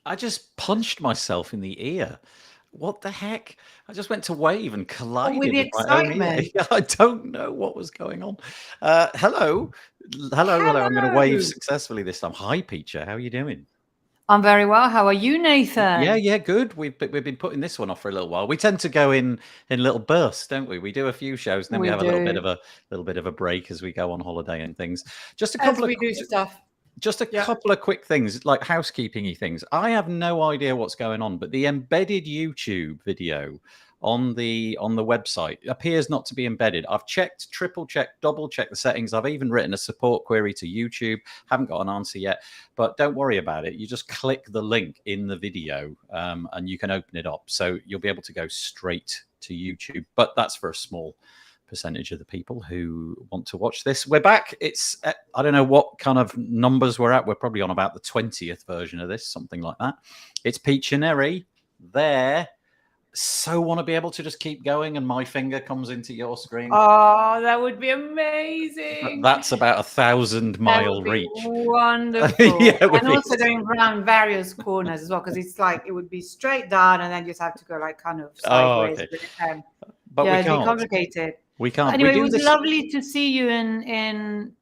I just punched myself in the ear. What the heck? I just went to wave and With the collided with my own excitement. ear. I don't know what was going on. Hello. Hello. I'm going to wave Hello. successfully this time. Hi, Piccia. How are you doing? I'm very well. How are you, Nathan? Yeah, good. We've been putting this one off for a little while. We tend to go in little bursts, don't we? We do a few shows, and then we We have a do. little bit of a break as we go on holiday and things. Just a As couple of we do stuff. just a Yeah. couple of quick things, like housekeeping-y things. I have no idea what's going on, but the embedded YouTube video on the website appears not to be embedded. I've checked, triple checked, double checked the settings. I've even written a support query to YouTube. Haven't got an answer yet, but don't worry about it. You just click the link in the video, and you can open it up, so you'll be able to go straight to YouTube. But that's for a small percentage of the people who want to watch this. We're back. It's I don't know what kind of numbers we're at. We're probably on about the 20th version of this, something like that. It's Piccia Neri there. So want to be able to just keep going, and my finger comes into your screen. Oh, that would be amazing. That's about 1,000-mile That would be reach. wonderful. Yeah, it would And be. also going around various corners as well, because it's like it would be straight down and then you just have to go like kind of Oh, sideways. okay. But, But yeah, we it'd be can't. complicated. We But can't. anyway, We it do was this. lovely to see you in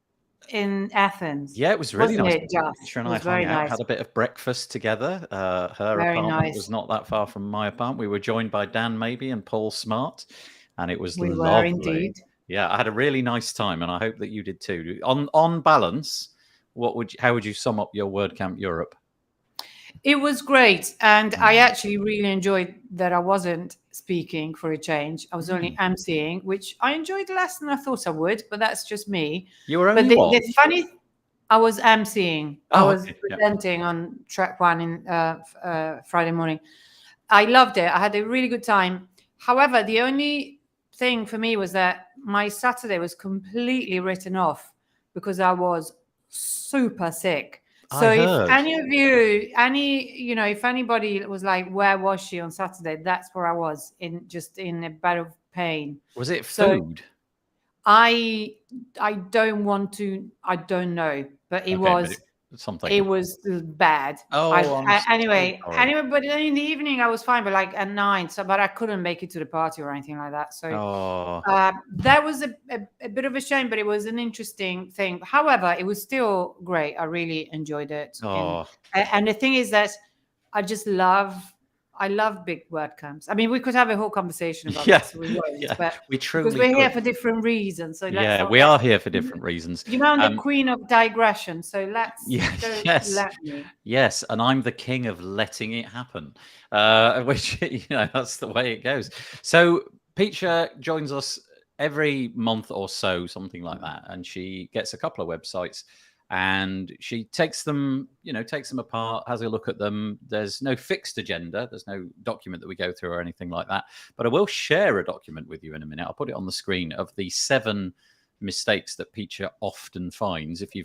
Athens. Yeah, it was really Wasn't nice. it, Just? Piccia and It I was hung very out, nice. had a bit of breakfast together. Her Very apartment nice. was not that far from my apartment. We were joined by Dan Maybe and Paul Smart, and it was We were lovely. indeed. Yeah, I had a really nice time, and I hope that you did too. On balance, how would you sum up your WordCamp Europe? It was great. And I Mm. actually really enjoyed that I wasn't speaking for a change. I was only Mm. emceeing, which I enjoyed less than I thought I would, but that's just me. You were But only what? the funny, I was emceeing. I Oh, was okay. Yeah. presenting on track one in Friday morning. I loved it. I had a really good time. However, the only thing for me was that my Saturday was completely written off because I was super sick. I So if heard. any of you, if anybody was like, where was she on Saturday? That's where I was, in a bed of pain. Was it So food? I I don't know, but it Okay, but was something. it was bad. Oh, I'm so sorry. Anyway, but in the evening I was fine, but like at night, but I couldn't make it to the party or anything like that. So Oh, that was a bit of a shame, but it was an interesting thing. However, it was still great. I really enjoyed it. oh. And the thing is that I love big WordCamps. I mean, we could have a whole conversation about Yeah, this. We won't, yeah, but we because truly we're here could. for different reasons. So let's Yeah, not we get are here for different reasons. I'm the Um, queen of digression. So let's yeah, don't yes, let me. yes, and I'm the king of letting it happen, which that's the way it goes. So Piccia joins us every month or so, something like that, and she gets a couple of websites and she takes them apart, has a look at them. There's no fixed agenda, there's no document that we go through or anything like that, but I will share a document with you in a minute. I'll put it on the screen of the 7 mistakes that Piccia often finds. If you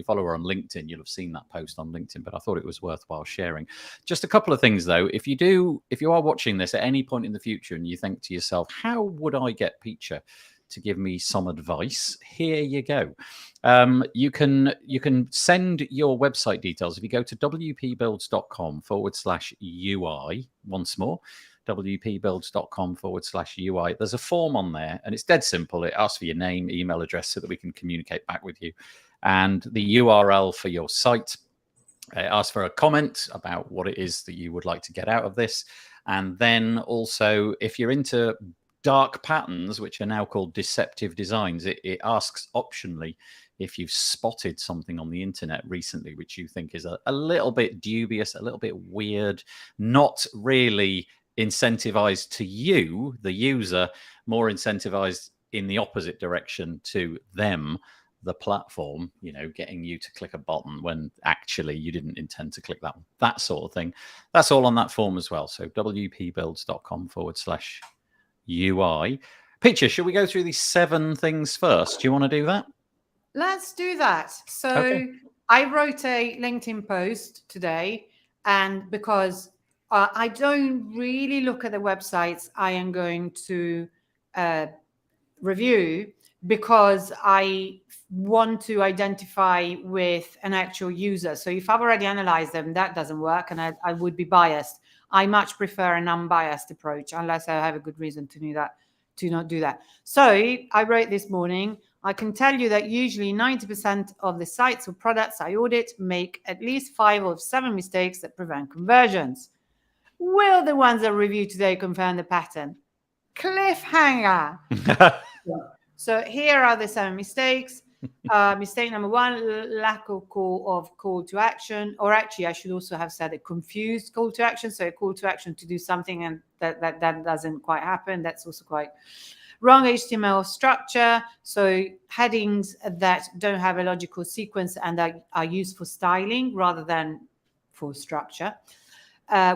follow her on LinkedIn, you'll have seen that post on LinkedIn, but I thought it was worthwhile sharing. Just a couple of things though. If you are watching this at any point in the future and you think to yourself, how would I get Piccia to give me some advice? Here you go. You can send your website details if you go to wpbuilds.com/UI. Once more, wpbuilds.com/UI. There's a form on there, and it's dead simple. It asks for your name, email address, so that we can communicate back with you, and the URL for your site. It asks for a comment about what it is that you would like to get out of this, and then also, if you're into dark patterns, which are now called deceptive designs, it asks optionally if you've spotted something on the internet recently which you think is a little bit dubious, a little bit weird, not really incentivized to you, the user, more incentivized in the opposite direction to them, the platform, getting you to click a button when actually you didn't intend to click that one, that sort of thing. That's all on that form as well. So wpbuilds.com/UI. Piccia, should we go through these 7 things first? Do you want to do that? Let's do that. So Okay. I wrote a LinkedIn post today, and because I don't really look at the websites I am going to review, because I want to identify with an actual user. So if I've already analyzed them, that doesn't work, and I would be biased. I much prefer an unbiased approach, unless I have a good reason to do that, to not do that. So I wrote this morning, I can tell you that usually 90% of the sites or products I audit make at least 5 or 7 mistakes that prevent conversions. Will the ones that review today confirm the pattern? Cliffhanger. So here are the 7 mistakes. Mistake number 1, lack of call to action, or actually I should also have said a confused call to action. So a call to action to do something and that doesn't quite happen. That's also quite wrong. HTML structure, so headings that don't have a logical sequence and are used for styling rather than for structure,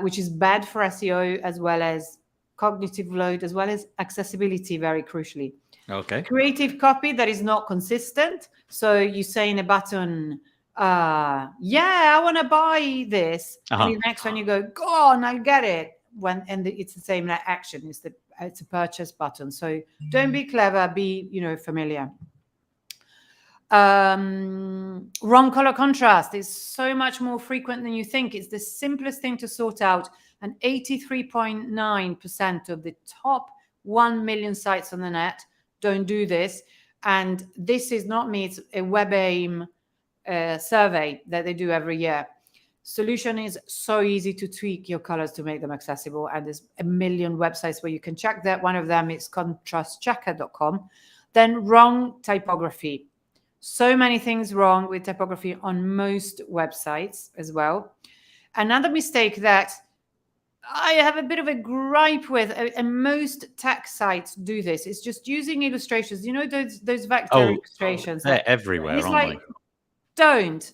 which is bad for SEO, as well as cognitive load, as well as accessibility, very crucially. Okay. Creative copy that is not consistent. So you say in a button, yeah, I want to buy this. And the next one you go, go on, I'll get it. It's the same action. It's a purchase button. So don't be clever, be familiar. Wrong color contrast is so much more frequent than you think. It's the simplest thing to sort out, and 83.9% of the top 1 million sites on the net don't do this. And this is not me, it's a WebAIM survey that they do every year. Solution is so easy to tweak your colors to make them accessible, and there's a million websites where you can check that. One of them is contrastchecker.com. Then wrong typography. So many things wrong with typography on most websites as well. Another mistake that I have a bit of a gripe with, and most tech sites do this, is just using illustrations. Those vector illustrations. They're everywhere, aren't they? Don't.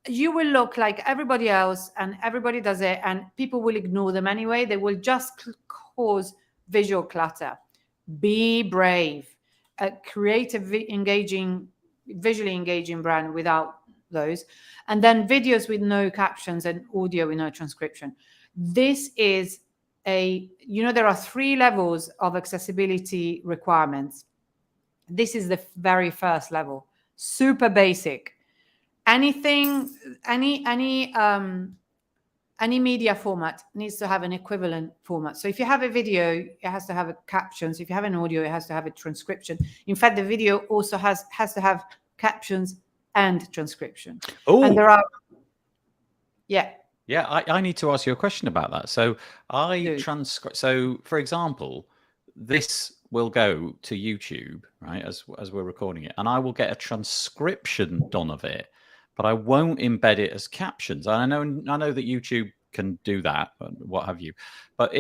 You will look like everybody else, and everybody does it, and people will ignore them anyway. They will just cause visual clutter. Be brave. Create a visually engaging brand without those. And then videos with no captions and audio with no transcription. This is there are 3 levels of accessibility requirements. This is the very first level, super basic. Anything, any media format needs to have an equivalent format. So if you have a video, it has to have a captions. If you have an audio, it has to have a transcription. In fact, the video also has to have captions and transcription. Oh, and there are, yeah. Yeah, I need to ask you a question about that. So So, for example, this will go to YouTube, right, as we're recording it, and I will get a transcription done of it, but I won't embed it as captions. And I know that YouTube can do that, what have you. But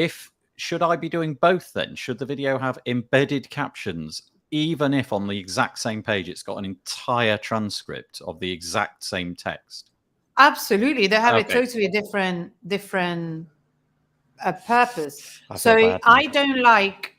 should I be doing both then? Should the video have embedded captions, even if on the exact same page it's got an entire transcript of the exact same text? Absolutely, they have a totally different purpose. So I don't like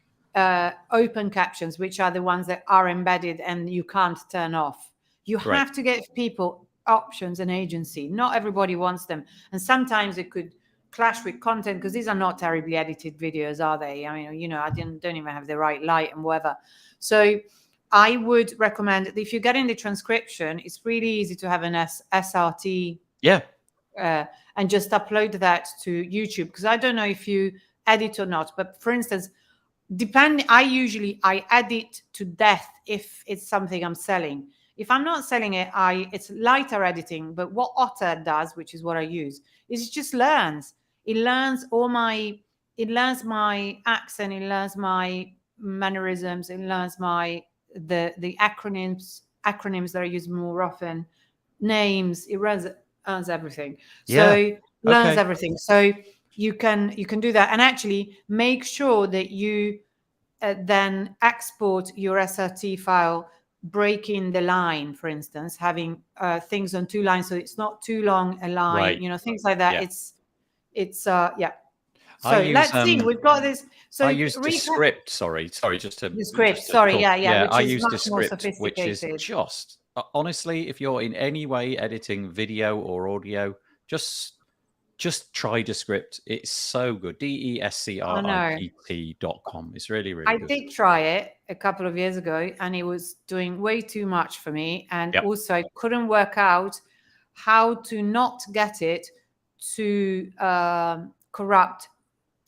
open captions, which are the ones that are embedded and you can't turn off. You have to give people options and agency. Not everybody wants them, and sometimes it could clash with content, because these are not terribly edited videos, are they? I mean, I don't even have the right light and whatever. So I would recommend that if you're getting the transcription, it's really easy to have an SRT. Yeah. And just upload that to YouTube, because I don't know if you edit or not, but for instance, I edit to death if it's something I'm selling. If I'm not selling it, it's lighter editing. But what Otter does, which is what I use, is it just learns. It learns my accent, it learns my mannerisms, it learns the acronyms that I use more often, names. It learns everything. So learns everything. So you can do that, and actually make sure that you then export your SRT file, breaking the line, for instance, having things on 2 lines, so it's not too long a line, things like that. It's yeah. So let's see. We've got this. So I use Descript. Sorry, just to Descript. Sorry, yeah. I use Descript, which is just honestly, if you're in any way editing video or audio, just just try Descript. It's so good. DESCRIPT.com. It's really, really I good. did try it a couple of years ago, and it was doing way too much for me. And Yep. also, I couldn't work out how to not get it to corrupt,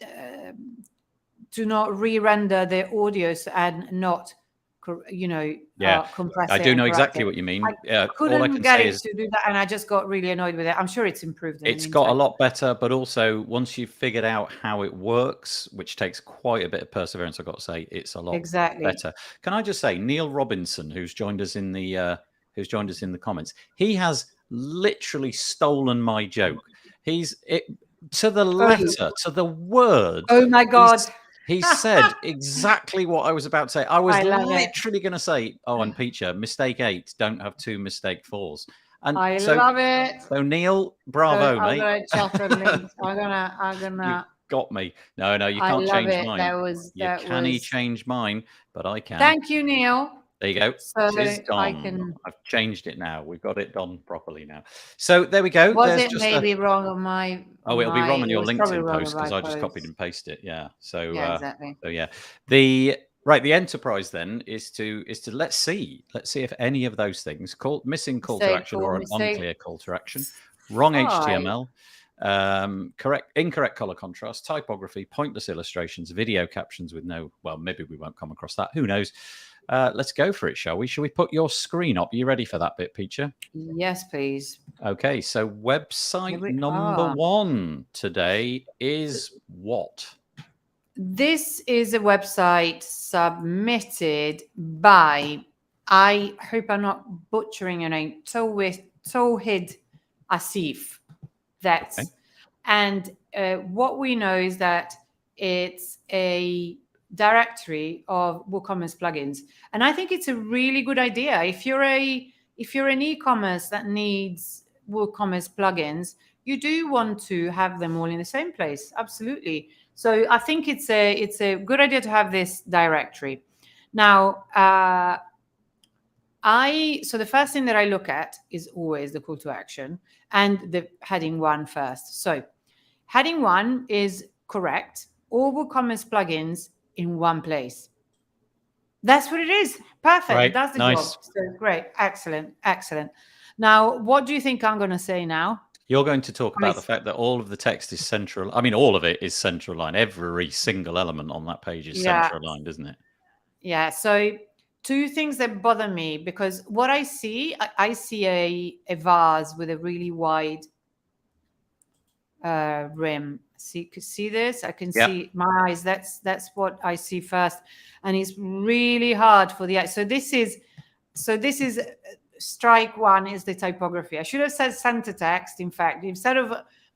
to not re-render the audios and not, compress I it do and know corrupt exactly it. what you mean. I All I couldn't can get say it is to do that, and I just got really annoyed with it. I'm sure it's improved. it's got a lot better, but also once you've figured out how it works, which takes quite a bit of perseverance, I've got to say, it's a lot better. Can I just say, Neil Robinson, who's joined us in the comments, he has literally stolen my joke. To the letter, to the word. Oh my God. He said exactly what I was about to say. I was literally going to say, and Piccia, mistake 8, don't have 2 mistake 4s. And I love it. So Neil, bravo, I'm mate. gonna chat on links. I'm gonna. You got me. No, you can't change mine. You can't change mine, but I can. Thank you, Neil. There you go. So Tis I done. can. I've changed it now. We've got it done properly now. So there we go. Was it maybe wrong on my? It'll be wrong on your LinkedIn post because I just copied and pasted it. Yeah. So exactly. So yeah, the enterprise then is to let's see if any of those things, missing call to action or an unclear call to action, wrong HTML, incorrect color contrast, typography, pointless illustrations, video captions with maybe we won't come across that. Who knows? Let's go for it, shall we? Shall we put your screen up? You ready for that bit, Piccia? Yes, please. Okay, so website number 1 today is what? This is a website submitted by, I hope I'm not butchering your name, Tawhid Asif. And what we know is that it's a directory of WooCommerce plugins, and I think it's a really good idea. If you're an e-commerce that needs WooCommerce plugins, you do want to have them all in the same place. Absolutely. So I think it's a good idea to have this directory. Now, so the first thing that I look at is always the call to action and the heading 1 first. So heading 1 is correct. All WooCommerce plugins in one place. That's what it is. Perfect. Right. That's the job. So great. Excellent. Now, what do you think I'm going to say now? You're going to talk about the fact that all of the text is central. I mean, all of it is central line. Every single element on that page is central line, isn't it? Yeah. So 2 things that bother me, because what I see a vase with a really wide rim. See this? I can see my eyes. That's what I see first, and it's really hard for the eye. So this is strike 1 is the typography. I should have said center text, in fact,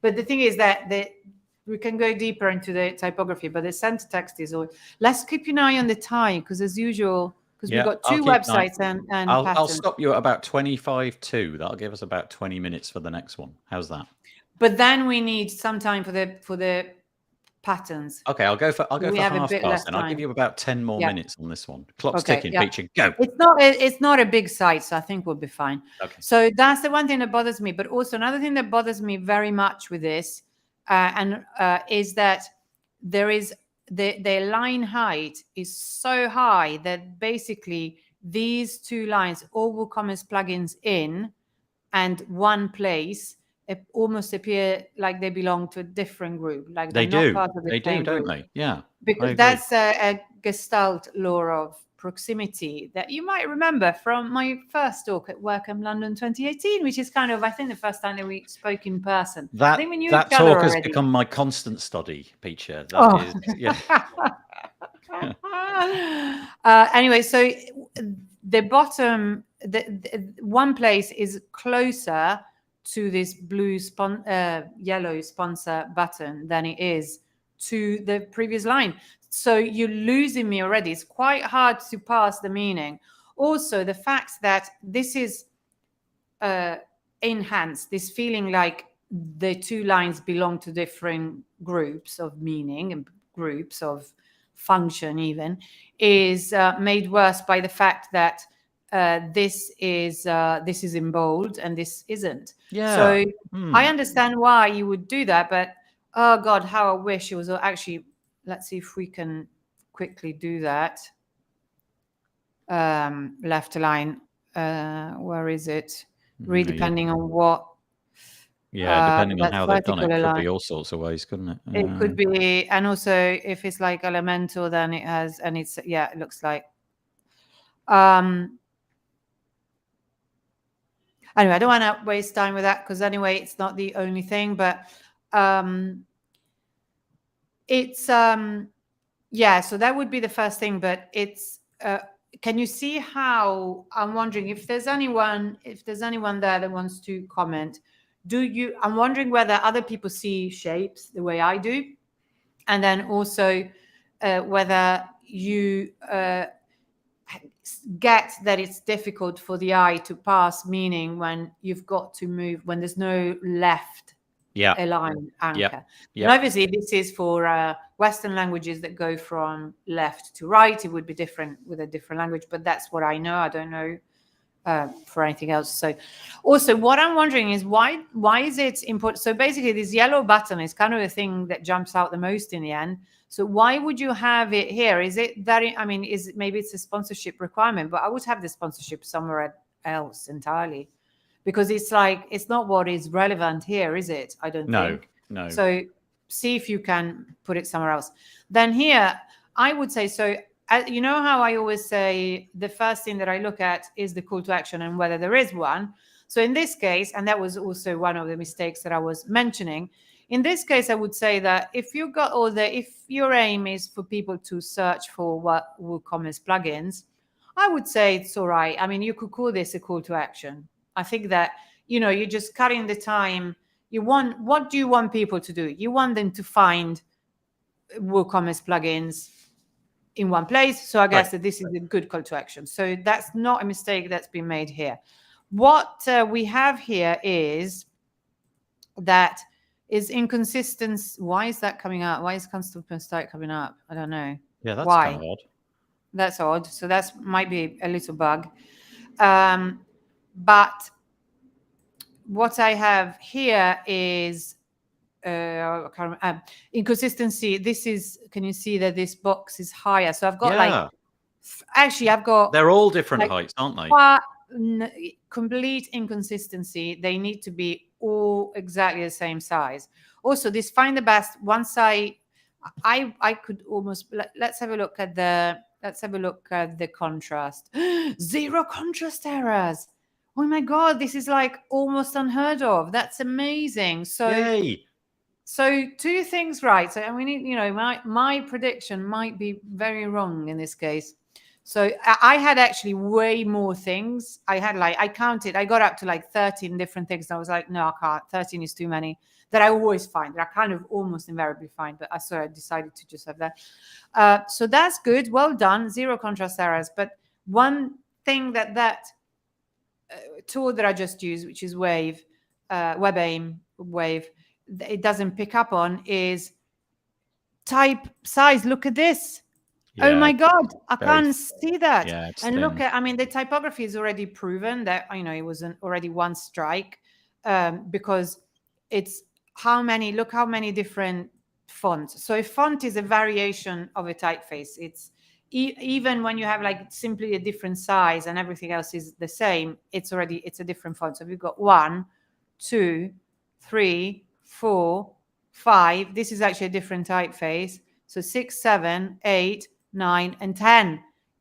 but the thing is that we can go deeper into the typography, but the center text is all. Let's keep an eye on the time, because as usual, because we've got 2 websites and I'll stop you at about 25:02. That'll give us about 20 minutes for the next one. How's that? But then we need some time for the patterns. Okay, I'll go for half past, and I'll give you about 10 more minutes on this one. Clock's ticking. Piccia, go. It's not a big site, so I think we'll be fine. Okay. So that's the one thing that bothers me. But also another thing that bothers me very much with this, is that there is the line height is so high that basically these 2 lines, all WooCommerce plugins in and one place, almost appear like they belong to a different group. Like they do, don't group. they? Yeah, because that's a Gestalt law of proximity that you might remember from my first talk at WordCamp London 2018, which is kind of, I think, the first time that we spoke in person. That talk has become my constant study, Piccia. Anyway, so the bottom, the one place is closer to this blue yellow sponsor button than it is to the previous line. So you're losing me already. It's quite hard to pass the meaning. Also, the fact that this is enhanced, this feeling like the 2 lines belong to different groups of meaning and groups of function even, is made worse by the fact that this is in bold and this isn't. Yeah. So I understand why you would do that, but oh God, how I wish it was actually. Let's see if we can quickly do that. Left align. Where is it? Really depending on what. Yeah, depending on that's how they've done it, vertical could align. be all sorts of ways, couldn't it? It could be, and also if it's like elemental, then it has, and it's it looks like. Anyway, I don't want to waste time with that because anyway, it's not the only thing, but it's so that would be the first thing, but it's can you see how I'm wondering if there's anyone there that wants to comment? I'm wondering whether other people see shapes the way I do, and then also whether you get that it's difficult for the eye to pass meaning when you've got to move, when there's no left aligned anchor. And obviously this is for Western languages that go from left to right. It would be different with a different language, but that's what I know. I don't know for anything else. So also what I'm wondering is why is it important? So basically this yellow button is kind of the thing that jumps out the most in the end. So why would you have it here? Is it that, is it, maybe it's a sponsorship requirement, but I would have the sponsorship somewhere else entirely, because it's like, it's not what is relevant here, is it? I don't think. No. So see if you can put it somewhere else. Then here, I would say, so you know how I always say the first thing that I look at is the call to action and whether there is one. So in this case, and that was also one of the mistakes that I was mentioning, in this case, I would say that if your aim is for people to search for what WooCommerce plugins, I would say it's all right. You could call this a call to action. I think that, you're just cutting the time. What do you want people to do? You want them to find WooCommerce plugins in one place. So I guess that this is a good call to action. So that's not a mistake that's been made here. What we have here is that is inconsistency. Why is that coming up? Why is constant mistake coming up? I don't know. Yeah, that's why. kind of odd. That's odd. So that might be a little bug. But what I have here is inconsistency. This is, can you see that this box is higher? So I've got I've got. They're all different heights, aren't they? Complete inconsistency. They need to be all exactly the same size. Also, this find the best. Once I could almost let's have a look at the contrast. 0 contrast errors. Oh my God, this is like almost unheard of. That's amazing. So, yay. So 2 things right. So we need, my prediction might be very wrong in this case. So I had actually way more things. I counted, I got up to 13 different things. I was like, no, I can't. 13 is too many, that I always find, that I kind of almost invariably find, but I decided to just have that. So that's good. Well done. 0 contrast errors. But one thing that tool that I just used, which is WebAIM, it doesn't pick up on, is type size. Look at this. Yeah, oh my God, I can't see that. Yeah, and look at, the typography is already proven that, it was already one strike, because it's look how many different fonts. So a font is a variation of a typeface. It's even when you have simply a different size and everything else is the same, it's a different font. So we've got 1, 2, 3, 4, 5. This is actually a different typeface. So 6, 7, 8, 9, and 10,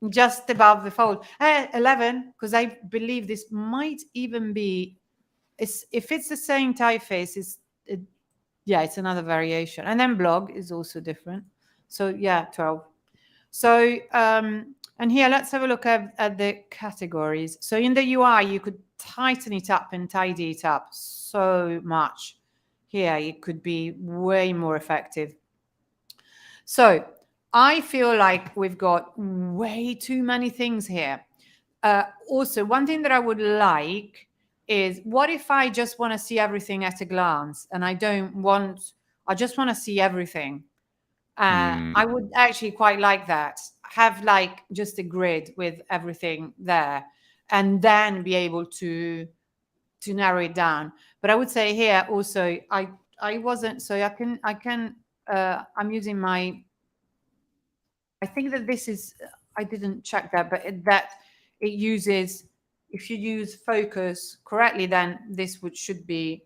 just above the fold. 11, because I believe this might even be, if it's the same typeface, it's another variation. And then blog is also different. So yeah, 12. So, and here, let's have a look at the categories. So in the UI, you could tighten it up and tidy it up so much. Here, it could be way more effective. So I feel like we've got way too many things here. Also, one thing that I would like is, what if I just want to see everything at a glance and I just want to see everything? I would actually quite like that. Have just a grid with everything there. and then be able to narrow it down. But I would say here also, I wasn't, so I'm using my, I think that this is, I didn't check that, but that it uses, if you use focus correctly, then this should be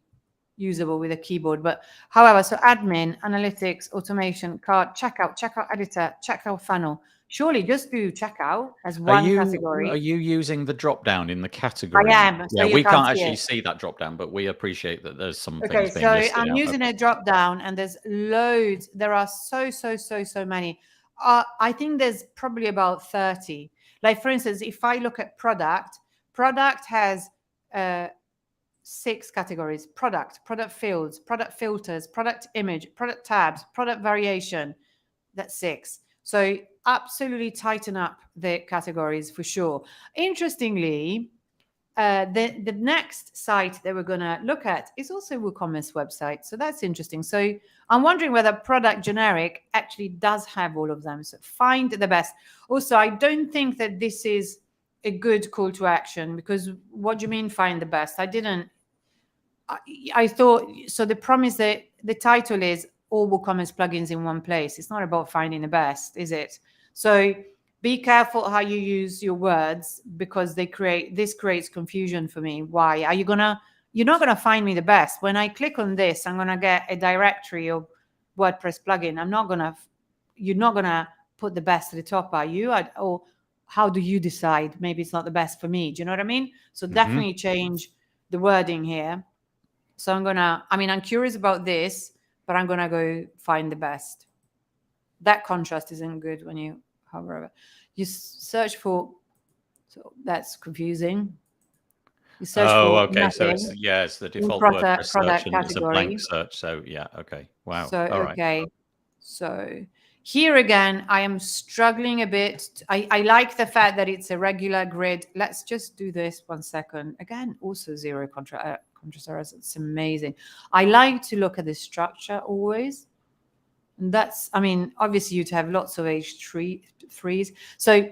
usable with a keyboard. But however, so admin, analytics, automation, card, checkout editor, checkout funnel. Surely just do checkout as one category. Are you using the drop down in the category? I am. So yeah, you we can't see actually it. see that drop down, but we appreciate that there's some Okay, things being so listed I'm out. using a drop down, and there's loads. There are so many. I think there's probably about 30. Like for instance, if I look at product has 6 categories: product fields, product filters, product image, product tabs, product variation. That's 6. So absolutely tighten up the categories for sure. Interestingly, the next site that we're going to look at is also a WooCommerce website. So that's interesting. So I'm wondering whether product generic actually does have all of them. So find the best. Also, I don't think that this is a good call to action, because what do you mean find the best? I thought, so the promise that the title is all WooCommerce plugins in one place. It's not about finding the best, is it? So be careful how you use your words, because this creates confusion for me. Why are you're not gonna find me the best. When I click on this, I'm gonna get a directory of WordPress plugin. You're not gonna put the best at the top, are you? Or how do you decide? Maybe it's not the best for me. Do you know what I mean? So definitely change the wording here. So I'm curious about this, but I'm gonna go find the best. That contrast isn't good when you hover over. You search for, so that's confusing. You search for okay. nothing. So it's the default product WordPress search, and it's a category. blank search. So yeah, okay. Wow. So All right. okay. So here again, I am struggling a bit. I like the fact that it's a regular grid. Let's just do this 1 second. Again, also zero contrast errors. It's amazing. I like to look at the structure always. And that's, obviously you'd have lots of H3s. So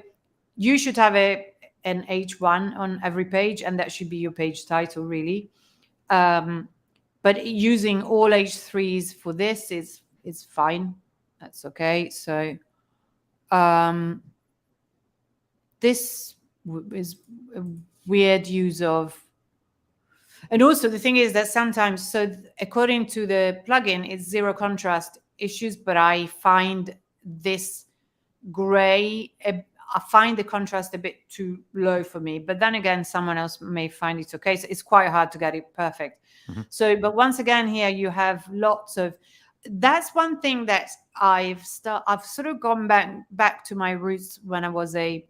you should have an H1 on every page, and that should be your page title, really. But using all H3s for this is fine. That's okay. So this is a weird use of, and also the thing is that sometimes, so according to the plugin, it's zero contrast issues, but I find this gray, I find the contrast a bit too low for me. But then again, someone else may find it okay. So it's quite hard to get it perfect. So, but once again, here you have lots of, that's one thing that I've sort of gone back to my roots when I was a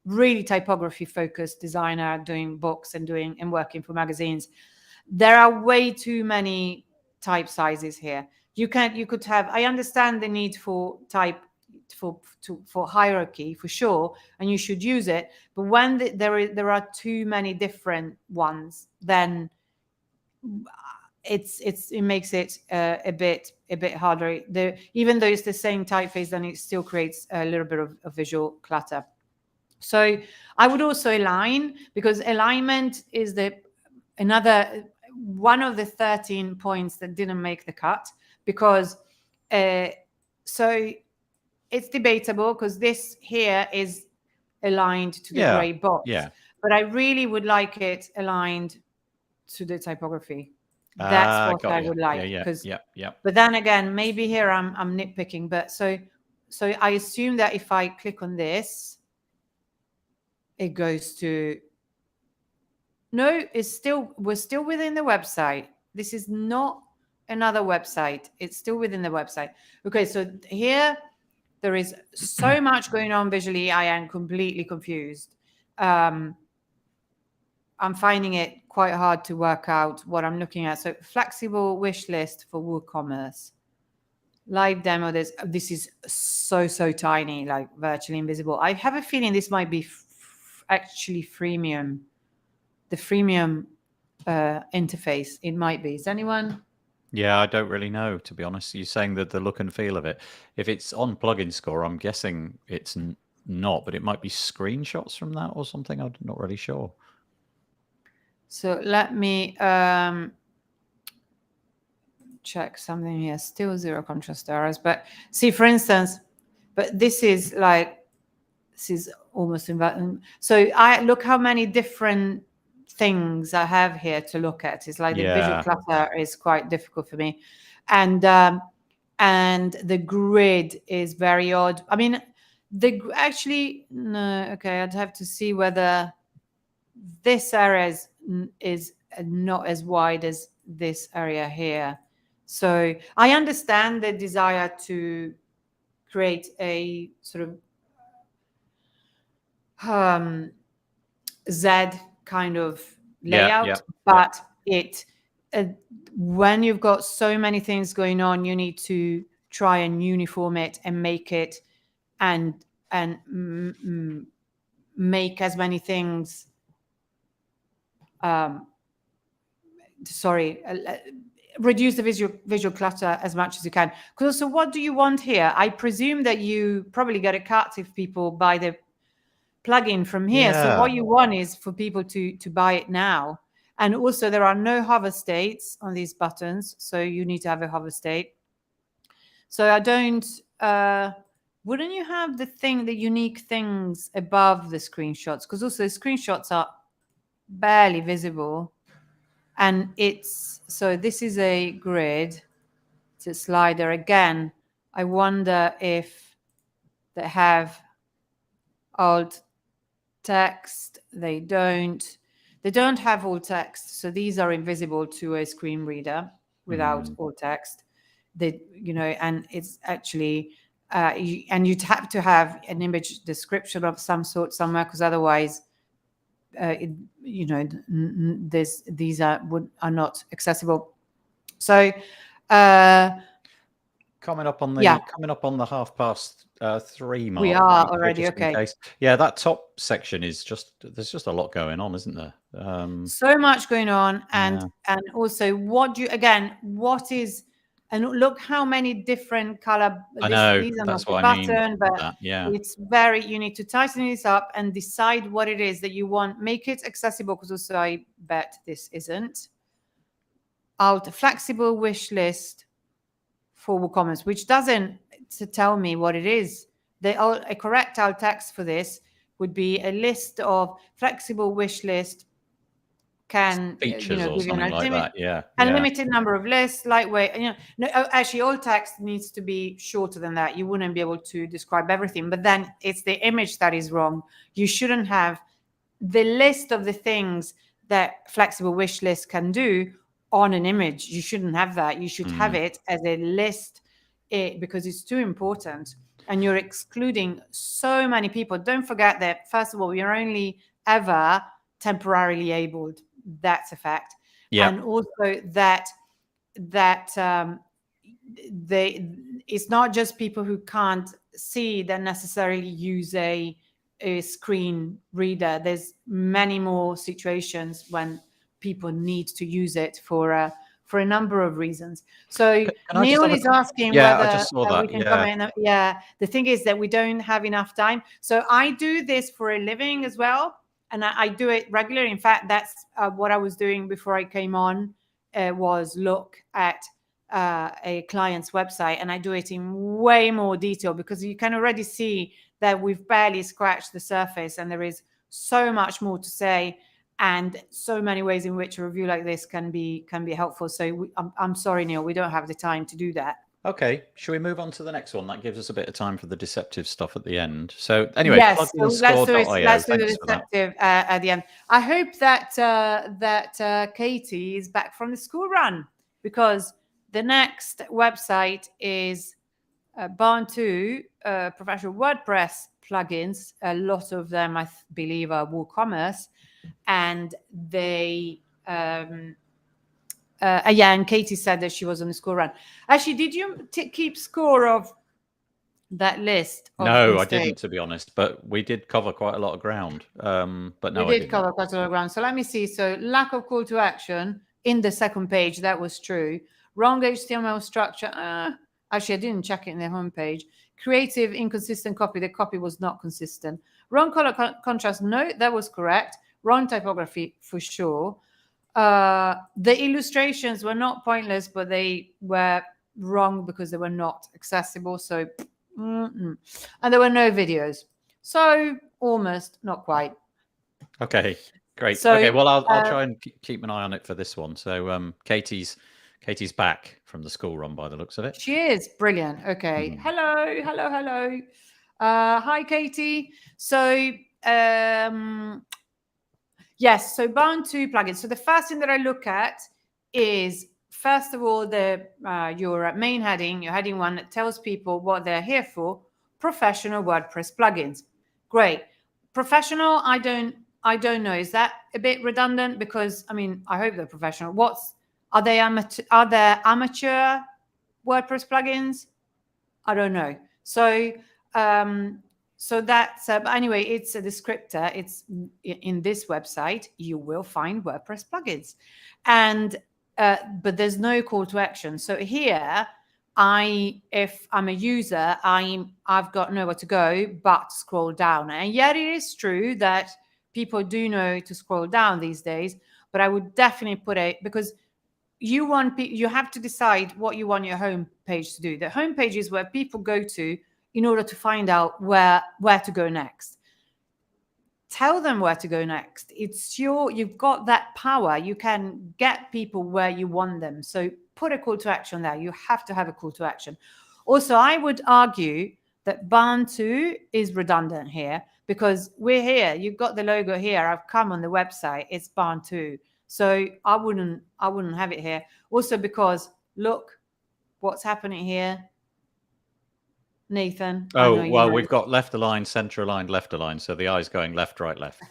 really typography focused designer, doing books and working for magazines. There are way too many type sizes here. You could have, I understand the need for type for hierarchy for sure, and you should use it, but when there are too many different ones, then it makes it a bit harder. Even though it's the same typeface, then it still creates a little bit of visual clutter. So I would also align, because alignment is another one of the 13 points that didn't make the cut, because so it's debatable, because this here is aligned to the gray box. But I really would like it aligned to the typography. That's what I would like. But then again, maybe here I'm nitpicking. But so I assume that if I click on this, it goes to, no, we're still within the website. This is not another website. It's still within the website. Okay, so here there is so much going on visually. I am completely confused. I'm finding it quite hard to work out what I'm looking at. So flexible wish list for WooCommerce. Live demo, this is so tiny, like virtually invisible. I have a feeling this might be actually freemium. The freemium interface, it might be. Is anyone? Yeah, I don't really know, to be honest. You're saying that the look and feel of it. If it's on Plugin Score, I'm guessing it's not, but it might be screenshots from that or something. I'm not really sure. So let me check something here. Still 0 contrast errors, but see, for instance, but this is almost invalid. So I look how many different things I have here to look at. It's like the visual clutter is quite difficult for me, and the grid is very odd. I mean, actually no. Okay, I'd have to see whether this area is not as wide as this area here. So I understand the desire to create a sort of Z kind of layout, but it when you've got so many things going on, you need to try and uniform it and make it and make as many things. Reduce the visual clutter as much as you can. Because also, what do you want here? I presume that you probably get a cut if people buy the plugin from here. So what you want is for people to buy it now. And also, there are no hover states on these buttons, so you need to have a hover state. So I don't. Wouldn't you have the unique things above the screenshots? Because also the screenshots are barely visible. And so this is a grid. It's a slider. Again, I wonder if they have alt text. They don't have alt text. So these are invisible to a screen reader without alt text. And it's actually, and you'd have to have an image description of some sort somewhere, because otherwise, these are not accessible. So coming up on the 3:30 mark. We are already okay. Yeah, that top section is there's just a lot going on, isn't there? So much going on, and also what is. And look how many different color. I know, these are that's not what the I mean. Button, but it's you need to tighten this up and decide what it is that you want. Make it accessible, because also I bet this isn't. Alt flexible wish list for WooCommerce, which doesn't tell me what it is. A correct alt text for this would be a list of flexible wish list. Can features or something like that, unlimited number of lists, lightweight. Actually, all text needs to be shorter than that. You wouldn't be able to describe everything, but then it's the image that is wrong. You shouldn't have the list of the things that flexible wish list can do on an image. You shouldn't have that. You should have it as a list, because it's too important, and you're excluding so many people. Don't forget that, first of all, you're only ever temporarily abled. That's a fact. And also that it's not just people who can't see that necessarily use a screen reader. There's many more situations when people need to use it for a number of reasons. So Neil is asking whether we can comment. The thing is that we don't have enough time. So I do this for a living as well. And I do it regularly. In fact, that's what I was doing before I came on, was look at a client's website. And I do it in way more detail, because you can already see that we've barely scratched the surface. And there is so much more to say, and so many ways in which a review like this can be helpful. So I'm sorry, Neil, we don't have the time to do that. Okay, should we move on to the next one? That gives us a bit of time for the deceptive stuff at the end. So anyway, yes, so let's do the deceptive at the end. I hope that Katie is back from the school run, because the next website is Barn2 professional WordPress plugins. A lot of them, I believe, are WooCommerce, and they. And Katie said that she was on the school run. Actually, did you keep score of that list? No, I didn't, to be honest. But we did cover quite a lot of ground. But no, we did cover quite a lot of ground. So let me see. So lack of call to action in the second page. That was true. Wrong HTML structure. Actually, I didn't check it in their homepage. Creative, inconsistent copy. The copy was not consistent. Wrong color contrast. No, that was correct. Wrong typography for sure. The illustrations were not pointless, but they were wrong because they were not accessible. So, and there were no videos. So almost, not quite. Okay, great. So, okay, well, I'll try and keep an eye on it for this one. So, Katie's back from the school run by the looks of it. She is brilliant. Okay. Hello. Hi, Katie. So, yes. So Barn 2 plugins. So the first thing that I look at is, first of all, your main heading, your heading 1 that tells people what they're here for. Professional WordPress plugins. Great. Professional, I don't know. Is that a bit redundant? Because I mean, I hope they're professional. Are there amateur WordPress plugins? I don't know. So that's but anyway, it's a descriptor. It's in this website you will find WordPress plugins, and but there's no call to action. So here, if I'm a user, I've got nowhere to go but scroll down. And yet it is true that people do know to scroll down these days. But I would definitely put because you have to decide what you want your home page to do. The home page is where people go to in order to find out where to go next. Tell them where to go next. You've got that power. You can get people where you want them. So put a call to action there. You have to have a call to action. Also, I would argue that Barn 2 is redundant here because we're here. You've got the logo here. I've come on the website. It's Barn 2. So I wouldn't have it here. Also because look what's happening here. Nathan. Oh, well, we've got left aligned, center aligned, left aligned. So the eye's going left, right, left.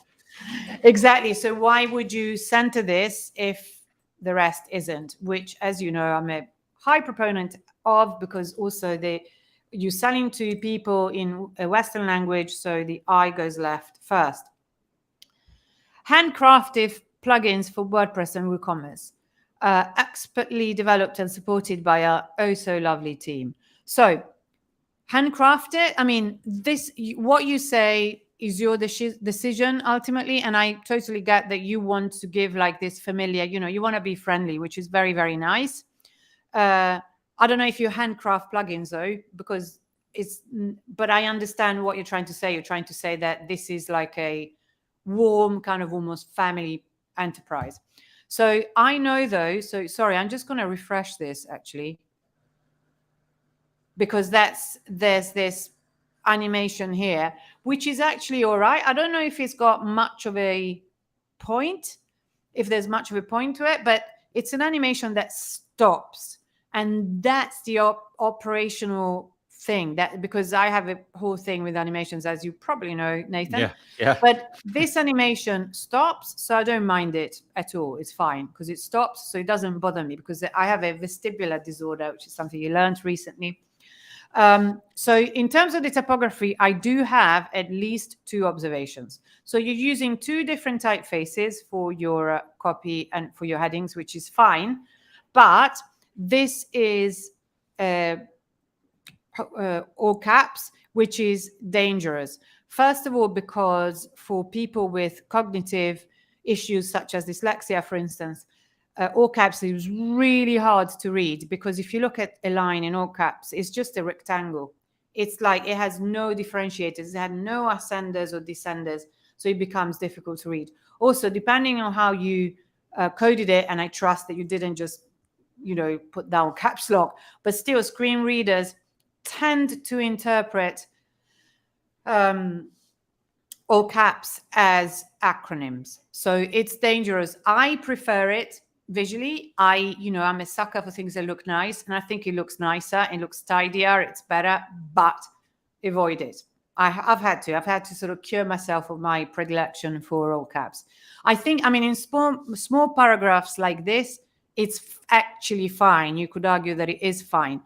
Exactly. So why would you center this if the rest isn't? Which, as you know, I'm a high proponent of, because also you're selling to people in a Western language. So the eye goes left first. Handcrafted plugins for WordPress and WooCommerce, expertly developed and supported by our oh so lovely team. So handcrafted, I mean, what you say is your decision ultimately, and I totally get that you want to give like this familiar, you want to be friendly, which is very, very nice. I don't know if you handcraft plugins though, but I understand what you're trying to say. You're trying to say that this is like a warm kind of almost family enterprise. So I know though, so sorry, I'm just going to refresh this actually, because there's this animation here, which is actually all right. I don't know if it's got much of a point, if there's much of a point to it, but it's an animation that stops. And that's the operational thing, that because I have a whole thing with animations, as you probably know, Nathan. Yeah. But this animation stops, so I don't mind it at all. It's fine because it stops, so it doesn't bother me, because I have a vestibular disorder, which is something you learned recently. So in terms of the typography, I do have at least 2 observations. So you're using 2 different typefaces for your copy and for your headings, which is fine. But this is all caps, which is dangerous. First of all, because for people with cognitive issues such as dyslexia, for instance, all caps is really hard to read, because if you look at a line in all caps, it's just a rectangle. It's like it has no differentiators. It had no ascenders or descenders, so it becomes difficult to read. Also, depending on how you coded it, and I trust that you didn't just, put down caps lock, but still screen readers tend to interpret all caps as acronyms. So it's dangerous. I prefer it visually. I'm a sucker for things that look nice, and I think it looks nicer, it looks tidier, it's better, but avoid it. I've had to sort of cure myself of my predilection for all caps. I think, in small paragraphs like this, it's actually fine. You could argue that it is fine,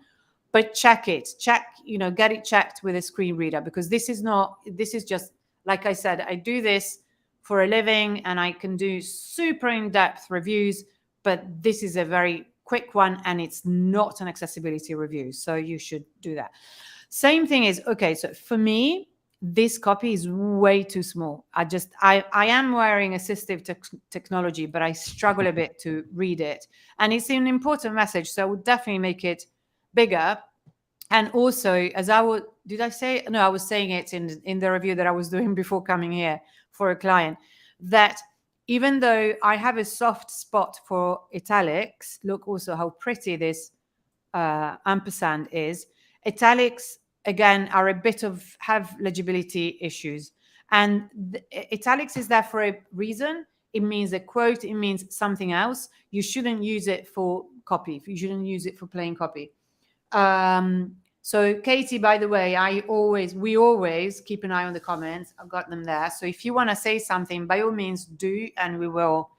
but get it checked with a screen reader, because this is just, like I said, I do this for a living and I can do super in-depth reviews, but this is a very quick one, and it's not an accessibility review. So you should do that. Same thing is, okay, so for me, this copy is way too small. I am wearing assistive technology, but I struggle a bit to read it. And it's an important message, so I would definitely make it bigger. And also, as I would, did I say? No, I was saying it in the review that I was doing before coming here for a client, that even though I have a soft spot for italics, look also how pretty this ampersand is. Italics, again, are a bit of, have legibility issues. And italics is there for a reason. It means a quote, it means something else. You shouldn't use it for copy. You shouldn't use it for plain copy. So Katie, by the way, we always keep an eye on the comments. I've got them there. So if you want to say something, by all means do, and we will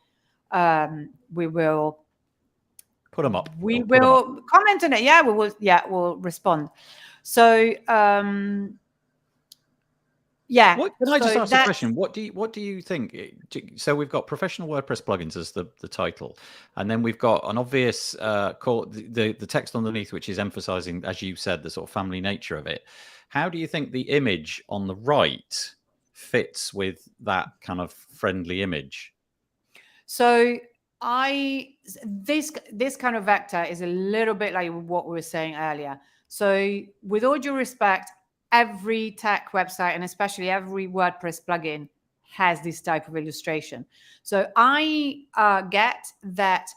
put them up. We will comment on it. Yeah, we will. Yeah, we'll respond. So yeah. Can I just ask a question? What do you think? So we've got professional WordPress plugins as the title, and then we've got an obvious the text underneath, which is emphasizing, as you said, the sort of family nature of it. How do you think the image on the right fits with that kind of friendly image? So this kind of vector is a little bit like what we were saying earlier. So with all due respect, every tech website, and especially every WordPress plugin, has this type of illustration. So I get that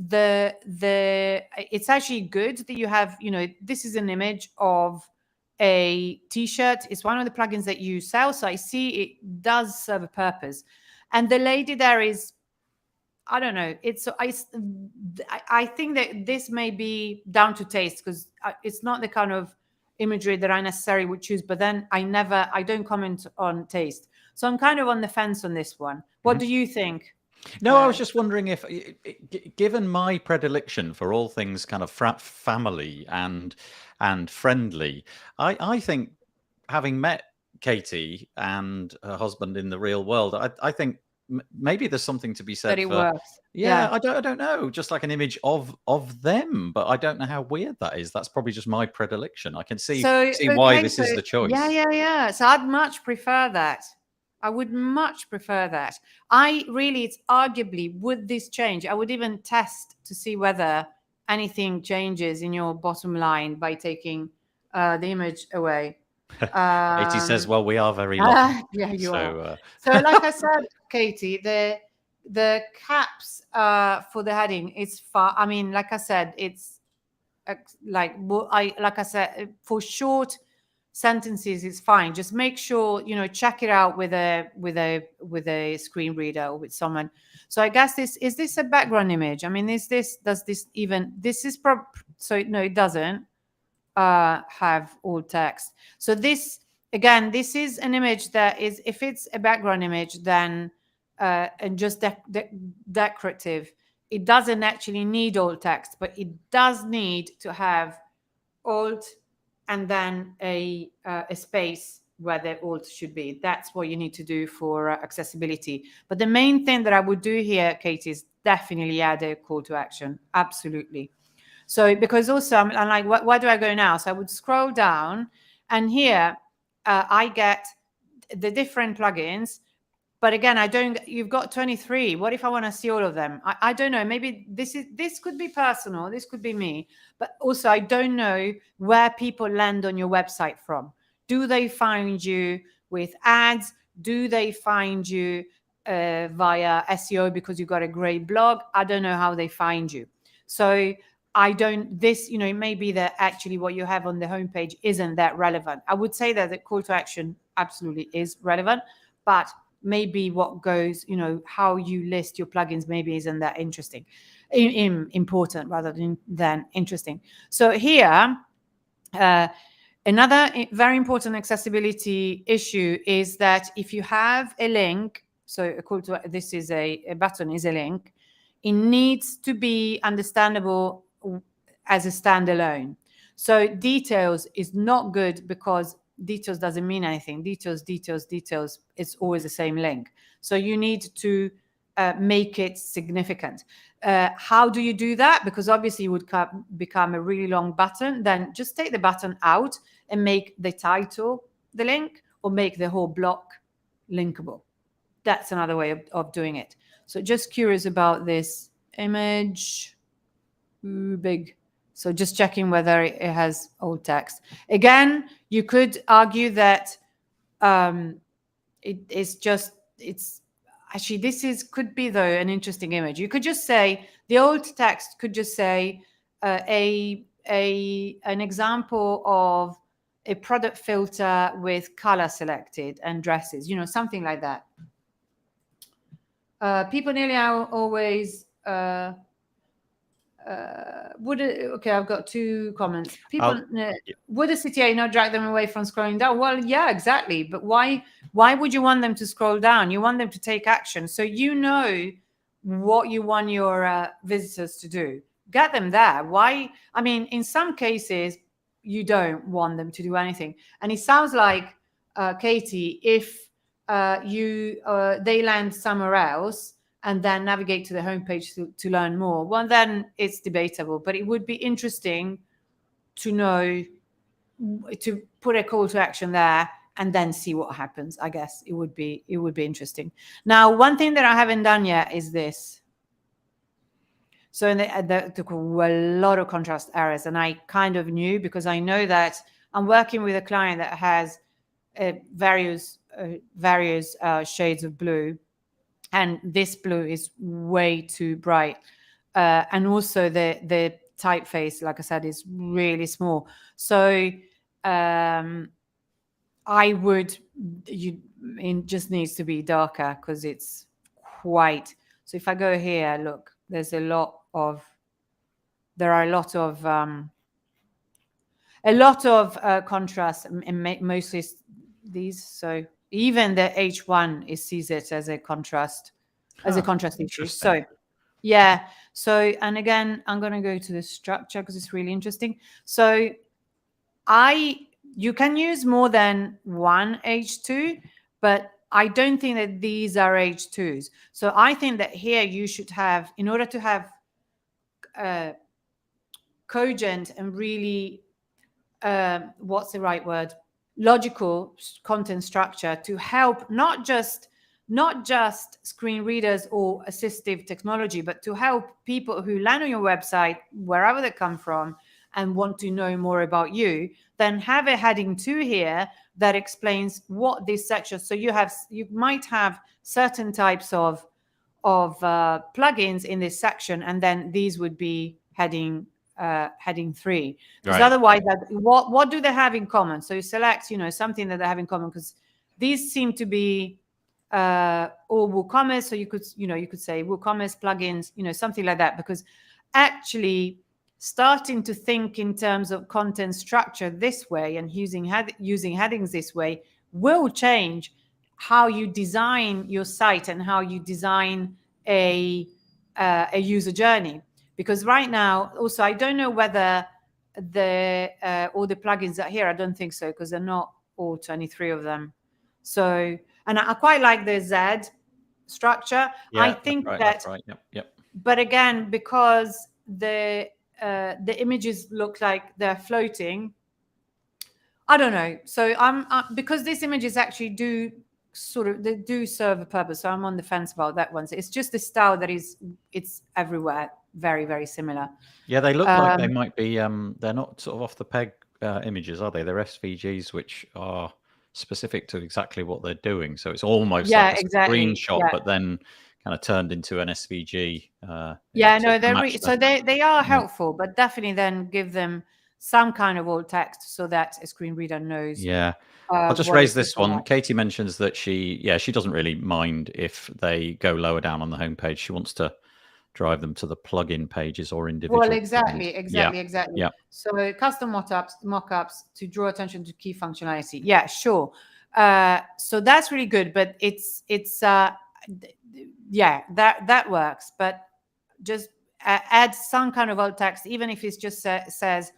it's actually good that you have, this is an image of a t-shirt. It's one of the plugins that you sell. So I see it does serve a purpose. And the lady there is, I don't know. I think that this may be down to taste, because it's not the kind of imagery that I necessarily would choose. But then I don't comment on taste. So I'm kind of on the fence on this one. What do you think? No, I was just wondering if, given my predilection for all things kind of family and friendly, I think, having met Katie and her husband in the real world, I think maybe there's something to be said that it for works. Yeah, I don't know, just like an image of them, but I don't know how weird that is. That's probably just my predilection. I can see why this is the choice. Yeah. So I'd much prefer that. I would much prefer that. It's arguably, would this change? I would even test to see whether anything changes in your bottom line by taking the image away. Katie says, well, we are very lucky. Yeah, you are. So like I said, Katie, the caps for the heading, it's far. I mean, like I said, it's like I said, for short sentences, it's fine. Just make sure, check it out with a screen reader or with someone. So I guess is this a background image? I mean, does this even, this is so no, it doesn't have all text. So this is an image that is, if it's a background image, then and just decorative, it doesn't actually need all text, but it does need to have alt and then a space where the alt should be. That's what you need to do for accessibility. But the main thing that I would do here, Katie, is definitely add a call to action. Absolutely. So because also I'm like, where do I go now? So I would scroll down, and here I get the different plugins. But again, you've got 23. What if I want to see all of them? I don't know. Maybe this could be personal. This could be me. But also, I don't know where people land on your website from. Do they find you with ads? Do they find you via SEO because you've got a great blog? I don't know how they find you. So it may be that actually what you have on the homepage isn't that relevant. I would say that the call to action absolutely is relevant, but maybe what goes, how you list your plugins maybe isn't that interesting, important rather than interesting. So here, another very important accessibility issue is that if you have a link, so a call to this is a button is a link, it needs to be understandable as a standalone. So details is not good because details doesn't mean anything. Details. It's always the same link. So you need to make it significant. How do you do that? Because obviously it would become a really long button. Then just take the button out and make the title the link, or make the whole block linkable. That's another way of doing it. So just curious about this image. Ooh, big. So just checking whether it has alt text. Again, you could argue that it's actually, this could be though an interesting image. You could just say the alt text could just say an example of a product filter with color selected and dresses, something like that. People nearly always okay, I've got 2 comments. People would a CTA not drag them away from scrolling down? Well, yeah, exactly. But why would you want them to scroll down? You want them to take action. So what you want your visitors to do. Get them there. Why? I mean, in some cases, you don't want them to do anything. And it sounds like, Katie, if they land somewhere else and then navigate to the homepage to learn more, well, then it's debatable. But it would be interesting to know, to put a call to action there and then see what happens. I guess it would be interesting. Now, one thing that I haven't done yet is this. So there took a lot of contrast errors, and I kind of knew, because I know that I'm working with a client that has various shades of blue, and this blue is way too bright, and also the typeface, like I said, is really small. So it just needs to be darker, because it's quite. So if I go here, look, there are a lot of contrast, and mostly these. So even the H1 sees it as a contrast, issue. So yeah. So, and again, I'm going to go to the structure because it's really interesting. So you can use more than one H2, but I don't think that these are H2s. So I think that here you should have, in order to have cogent and really, what's the right word? Logical content structure to help not just screen readers or assistive technology, but to help people who land on your website, wherever they come from, and want to know more about you, then have a heading 2 here that explains what this section. So you might have certain types of plugins in this section, and then these would be heading 3. Because Right. Otherwise, what do they have in common? So you select, something that they have in common, because these seem to be all WooCommerce. So you could say WooCommerce plugins, something like that, because actually starting to think in terms of content structure this way and using headings this way will change how you design your site and how you design a user journey. Because right now, also, I don't know whether all the plugins are here. I don't think so, because they're not all 23 of them. So, and I quite like the Z structure. Yeah, I think that's right. Yep. But again, because the images look like they're floating, I don't know. So because these images actually do serve a purpose. So I'm on the fence about that one. So it's just the style that it's everywhere. Very, very similar. Yeah, they look like they might be. They're not sort of off the peg images, are they? They're SVGs, which are specific to exactly what they're doing. So it's almost like a screenshot, but then kind of turned into an SVG. They are helpful, but definitely then give them some kind of alt text so that a screen reader knows. Yeah. I'll just raise this one. Katie mentions that she doesn't really mind if they go lower down on the homepage. She wants to drive them to the plugin pages or individual. Well, exactly. Yeah. So custom mockups to draw attention to key functionality. Yeah, sure. So that's really good, but it's that works. But just add some kind of alt text, even if it just says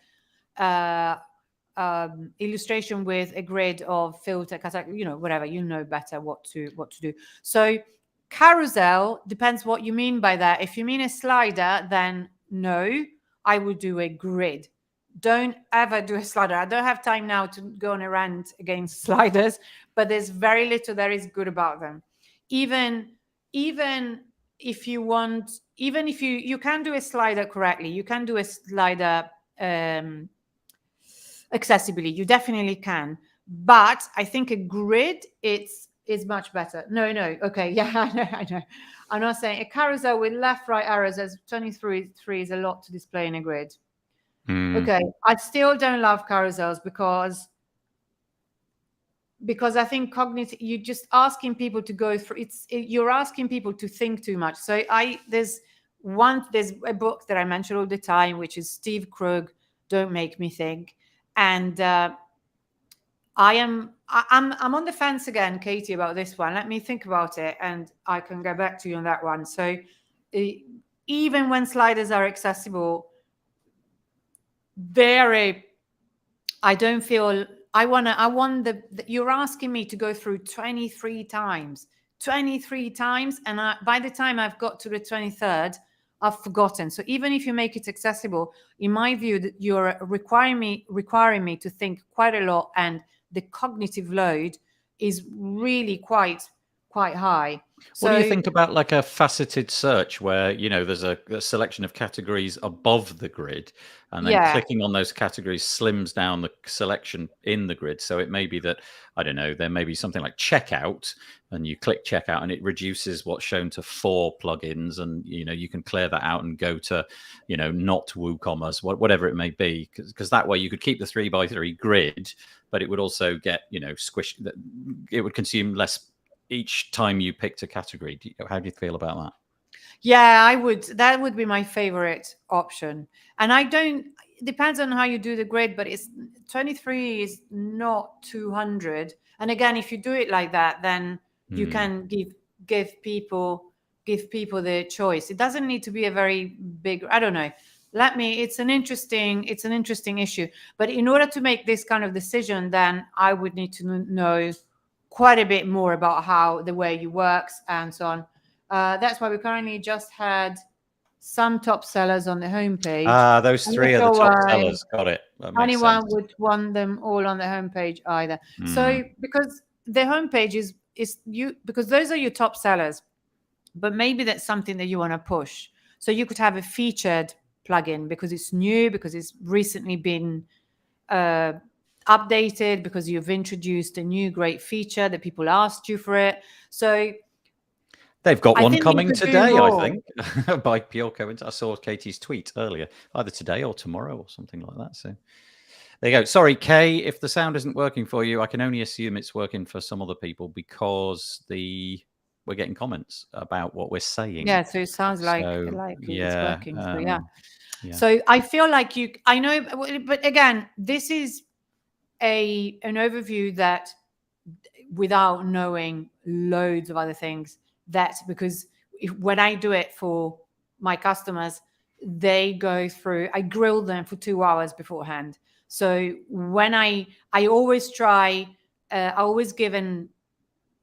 illustration with a grid of filter, whatever. You know better what to do. So Carousel depends what you mean by that. If you mean a slider, then no, I would do a grid. Don't ever do a slider. I don't have time now to go on a rant against sliders, but there's very little that is good about them. Even if you want, even if you can do a slider correctly, you can do a slider accessibly. You definitely can. But I think a grid is much better. No, okay, yeah, I know. I'm not saying a carousel with left, right arrows as 23 is a lot to display in a grid. Okay, I still don't love carousels because I think cognitive, you're just asking people to go through. You're asking people to think too much. So there's a book that I mention all the time, which is Steve Krug, Don't Make Me Think, and I'm on the fence again, Katie, about this one. Let me think about it, and I can get back to you on that one. So even when sliders are accessible, I don't feel you're asking me to go through 23 times, and by the time I've got to the 23rd, I've forgotten. So even if you make it accessible, in my view, that you're requiring me to think quite a lot, and the cognitive load is really quite high. What do you think about like a faceted search where, there's a selection of categories above the grid, and then clicking on those categories slims down the selection in the grid? So it may be that, I don't know, there may be something like checkout, and you click checkout and it reduces what's shown to 4 plugins, and, you can clear that out and go to, not WooCommerce, whatever it may be, because that way you could keep the 3x3 grid, but it would also get, squished. It would consume less each time you picked a category. How do you feel about that? Yeah, I would. That would be my favorite option. And it depends on how you do the grid, but it's 23 is not 200. And again, if you do it like that, then you can give people the choice. It doesn't need to be a very big, I don't know. It's an interesting issue. But in order to make this kind of decision, then I would need to know quite a bit more about how the way you works and so on. That's why we currently just had some top sellers on the homepage. Those 3 are the top sellers. Got it. Anyone would want them all on the homepage either. So because the homepage is because those are your top sellers, but maybe that's something that you want to push. So you could have a featured plugin because it's new, because it's recently been updated, because you've introduced a new great feature that people asked you for it. So they've got one coming today, I think, by pure coincidence. I saw Katie's tweet earlier, either today or tomorrow or something like that. So there you go. Sorry, Kay, if the sound isn't working for you, I can only assume it's working for some other people because we're getting comments about what we're saying. Yeah, so it sounds like it's working. So I feel like I know, but again, this is an overview that without knowing loads of other things, because when I do it for my customers, they go through, I grill them for 2 hours beforehand. So when I always try, I always give an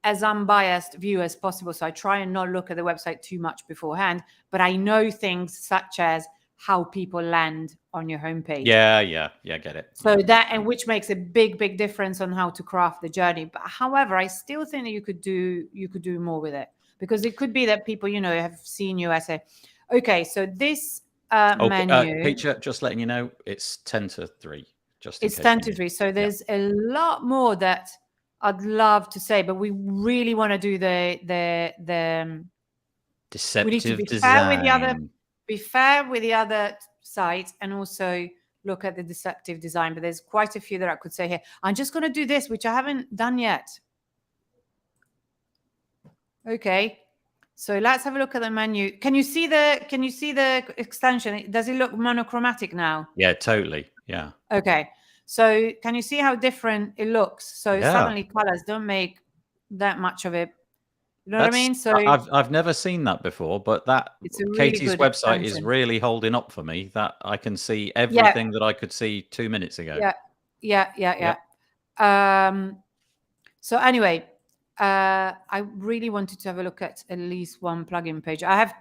as unbiased view as possible. So I try and not look at the website too much beforehand, but I know things such as how people land on your homepage. Yeah, get it. So and which makes a big difference on how to craft the journey. But however, I still think that you could do more with it, because it could be that people, have seen you as okay, so this menu. Picture, just letting you know, it's 10 to 3. It's 10 to 3. So there's a lot more that I'd love to say, but we really want to do the deceptive we need to be design. Be fair with the other sites, and also look at the deceptive design. But there's quite a few that I could say here. I'm just going to do this, which I haven't done yet. Okay, so let's have a look at the menu. Can you see the extension? Does it look monochromatic now? Yeah, totally. Yeah. Okay, so can you see how different it looks? So suddenly colors don't make that much of it. You know what I mean? So I've never seen that before, but really Katie's website is really holding up for me, that I can see everything that I could see 2 minutes ago. Yeah. So anyway, I really wanted to have a look at least one plugin page. I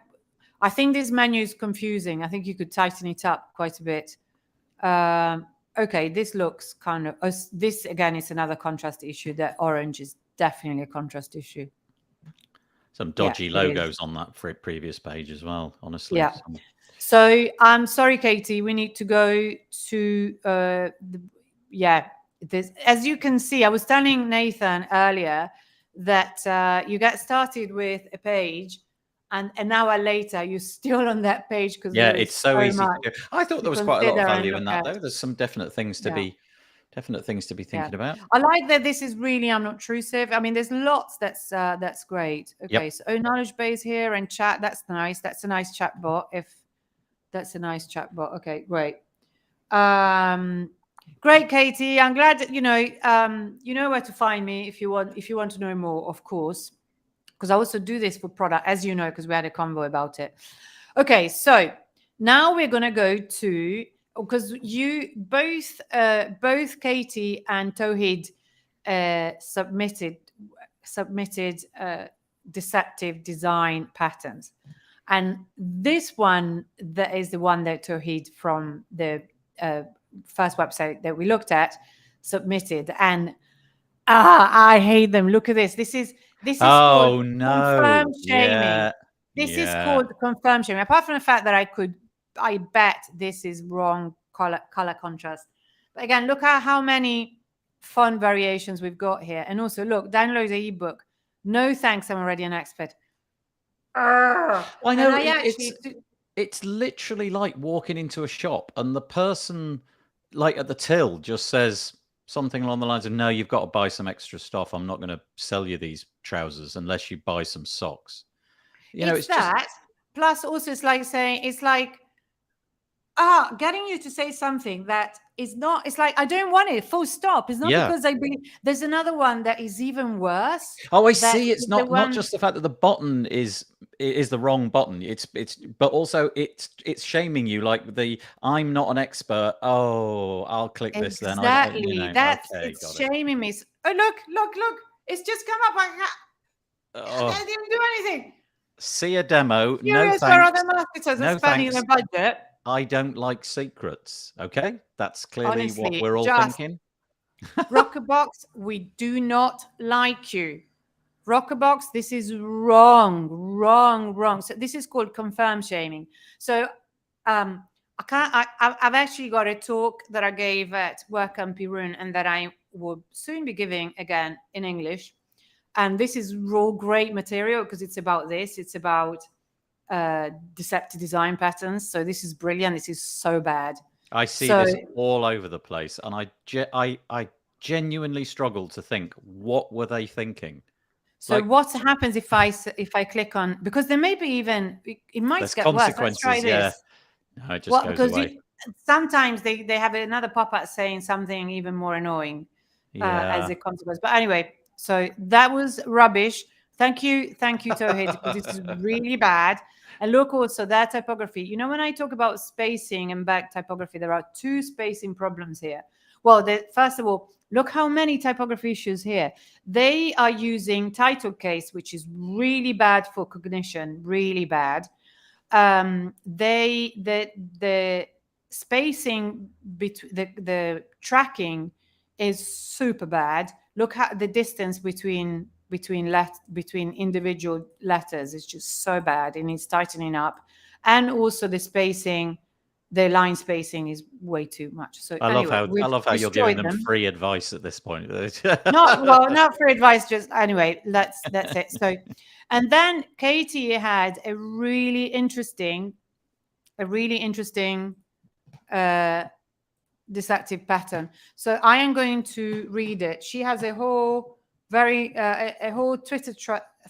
think this menu is confusing. I think you could tighten it up quite a bit. Okay, this looks kind of, this again is another contrast issue. That orange is definitely a contrast issue. Some dodgy logos on that previous page as well, honestly. Yeah. So I'm sorry, Katie, we need to go to this. As you can see, I was telling Nathan earlier that you get started with a page and an hour later you're still on that page because it's so easy to do. I thought there was quite a lot of value in that, though. There's some definite things to be thinking about. I like that this is really unobtrusive. I mean, there's lots that's great. Okay, so knowledge base here and chat. That's nice. That's a nice chat bot. If that's a nice chat bot. Okay, great. Great, Katie. I'm glad that you know where to find me if you want to know more, of course, because I also do this for product, as you know, because we had a convo about it. Okay, so now we're gonna go to, because you both Katie and Tawhid submitted deceptive design patterns, and this one, that is the one that Tawhid from the first website that we looked at submitted, and I hate them. Look at this. This is called confirm shaming. This is called confirm shaming. Apart from the fact that I bet this is wrong color contrast. But again, look at how many font variations we've got here. And also, look, download the ebook. No thanks, I'm already an expert. I know, it's literally like walking into a shop and the person, like at the till, just says something along the lines of, no, you've got to buy some extra stuff. I'm not going to sell you these trousers unless you buy some socks. It's that. Just... Plus, also, it's like saying, getting you to say something that is not, it's like, I don't want it, full stop. It's not because I believe. There's another one that is even worse. Oh, I see. It's not just the fact that the button is the wrong button. But also it's shaming you, like the I'm not an expert. Oh, I'll click this then. Exactly. It's shaming me. Oh, look. It's just come up. I didn't do anything. See a demo. No thanks. Where other marketers are spending their budget. I don't like secrets. Okay, that's clearly honestly, what we're all thinking. Rockerbox, we do not like you. Rockerbox, this is wrong. So this is called confirm shaming. So I've actually got a talk that I gave at WordCamp Pirun and that I will soon be giving again in English. And this is raw, great material because it's about this. It's about deceptive design patterns. So this is brilliant. This is so bad. I see this all over the place, and I genuinely struggle to think, what were they thinking? So what happens if I click on, because there may be even, it might get worse. Let's try this. No, it just goes away. Sometimes they have another pop-up saying something even more annoying as a consequence. But anyway, so that was rubbish. Thank you, Tawhid, because this is really bad. And look also that typography. You know, when I talk about spacing and back typography, there are two spacing problems here. Well, first of all, look how many typography issues here. They are using title case, which is really bad for cognition, really bad. The spacing between the tracking is super bad. Look at the distance between individual letters is just so bad. It needs tightening up, and also the spacing, the line spacing is way too much. So I love how you're giving them free advice at this point. not free advice, just anyway. That's it. So, and then Katie had a really interesting deceptive pattern. So I am going to read it. She has a whole Twitter